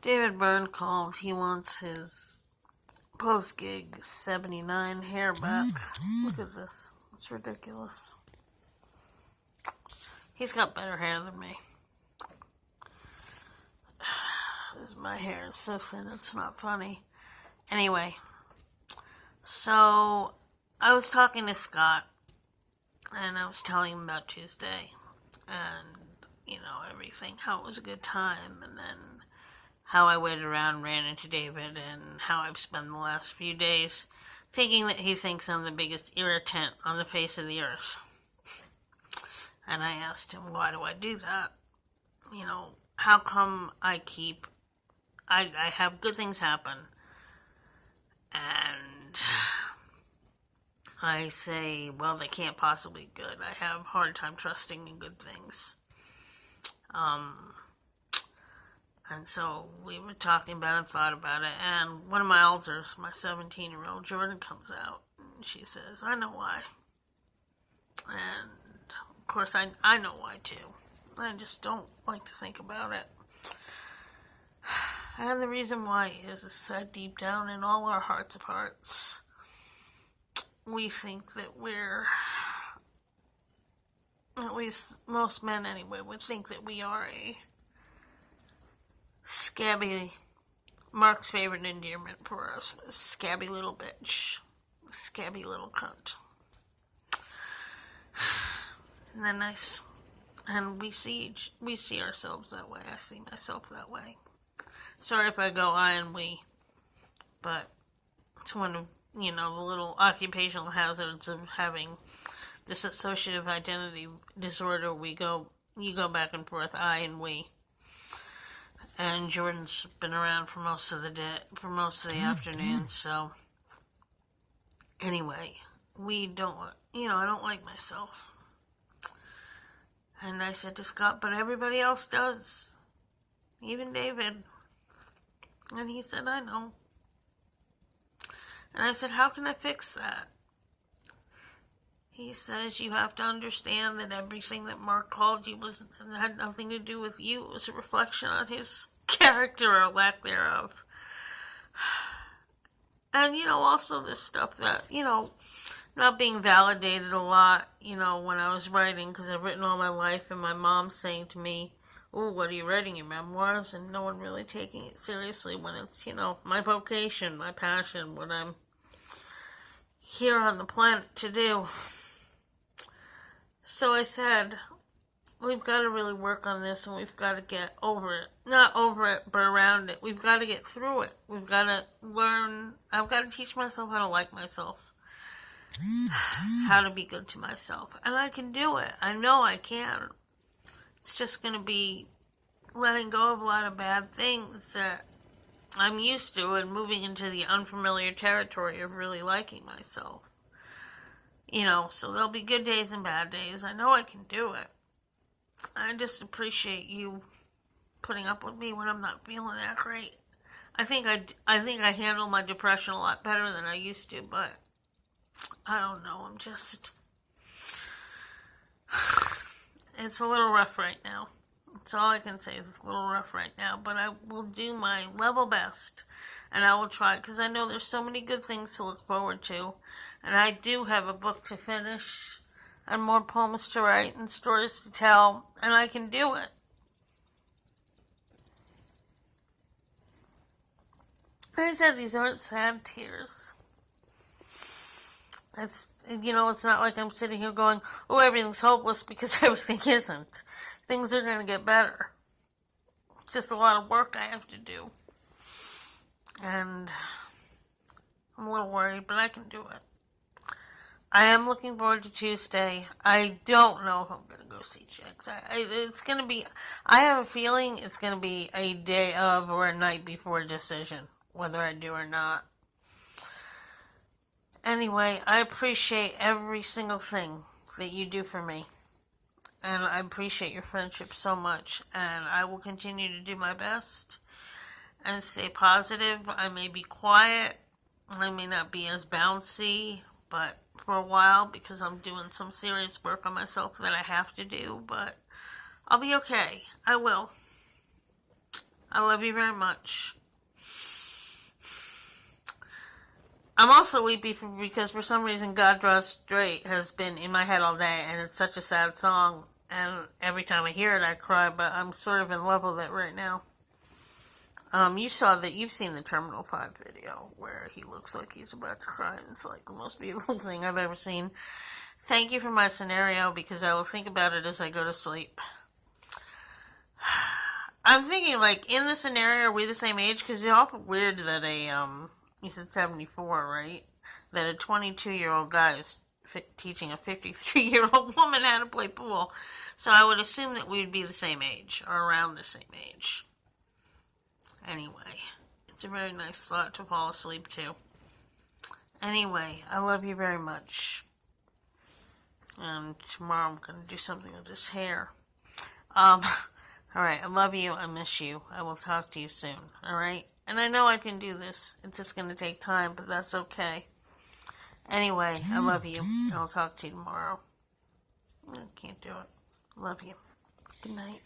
David Byrne calls. He wants his post-gig 79 hair back. Look at this. It's ridiculous. He's got better hair than me. My hair is so thin, it's not funny. Anyway, so I was talking to Scott, and I was telling him about Tuesday, and, everything, how it was a good time, and then how I waited around and ran into David, and how I've spent the last few days thinking that he thinks I'm the biggest irritant on the face of the earth. And I asked him, why do I do that? How come I have good things happen, and I say, well, they can't possibly be good. I have a hard time trusting in good things. And so we were talking about it, thought about it, and one of my elders, my 17-year-old Jordan, comes out, and she says, I know why. And, of course, I know why, too. I just don't like to think about it. And the reason why is that deep down in all our hearts of hearts, we think that we're, at least most men anyway, would think that we are a scabby, Mark's favorite endearment for us, a scabby little bitch, a scabby little cunt. Isn't that nice? And we see ourselves that way. I see myself that way. Sorry if I go I and we, but it's one of, the little occupational hazards of having dissociative identity disorder. You go back and forth, I and we. And Jordan's been around for most of the day, for most of the afternoon, so anyway, I don't like myself. And I said to Scott, but everybody else does. Even David. And he said, I know. And I said, how can I fix that? He says, you have to understand that everything that Mark called you had nothing to do with you. It was a reflection on his character or lack thereof. And, also this stuff that, not being validated a lot, when I was writing, because I've written all my life, and my mom saying to me, oh, what are you writing, your memoirs? And no one really taking it seriously when it's, my vocation, my passion, what I'm here on the planet to do. So I said, we've got to really work on this, and we've got to get over it. Not over it, but around it. We've got to get through it. We've got to learn. I've got to teach myself how to like myself. How to be good to myself. And I can do it. I know I can. It's just going to be letting go of a lot of bad things that I'm used to and moving into the unfamiliar territory of really liking myself. So there'll be good days and bad days. I know I can do it. I just appreciate you putting up with me when I'm not feeling that great. I think I handle my depression a lot better than I used to, but I don't know. It's a little rough right now. That's all I can say. It's a little rough right now, but I will do my level best, and I will try, because I know there's so many good things to look forward to, and I do have a book to finish, and more poems to write, and stories to tell, and I can do it. I said these aren't sad tears. It's not like I'm sitting here going, oh, everything's hopeless, because everything isn't. Things are going to get better. It's just a lot of work I have to do. And I'm a little worried, but I can do it. I am looking forward to Tuesday. I don't know if I'm going to go see Chicks. I have a feeling it's going to be a day of or a night before decision, whether I do or not. Anyway, I appreciate every single thing that you do for me. And I appreciate your friendship so much. And I will continue to do my best and stay positive. I may be quiet. I may not be as bouncy, but for a while, because I'm doing some serious work on myself that I have to do. But I'll be okay. I will. I love you very much. I'm also weepy because for some reason God Draws Straight has been in my head all day, and it's such a sad song, and every time I hear it I cry, but I'm sort of in love with it right now. You've seen the Terminal 5 video where he looks like he's about to cry, and it's like the most beautiful thing I've ever seen. Thank you for my scenario, because I will think about it as I go to sleep. I'm thinking, like, in the scenario, are we the same age? Because it's awful weird that you said 74, right? That a 22-year-old guy is teaching a 53-year-old woman how to play pool. So I would assume that we'd be the same age, or around the same age. Anyway, it's a very nice thought to fall asleep to. Anyway, I love you very much. And tomorrow I'm going to do something with this hair. Alright, I love you, I miss you, I will talk to you soon, alright? And I know I can do this, it's just going to take time, but that's okay. Anyway, I love you, and I'll talk to you tomorrow. I can't do it. Love you. Good night.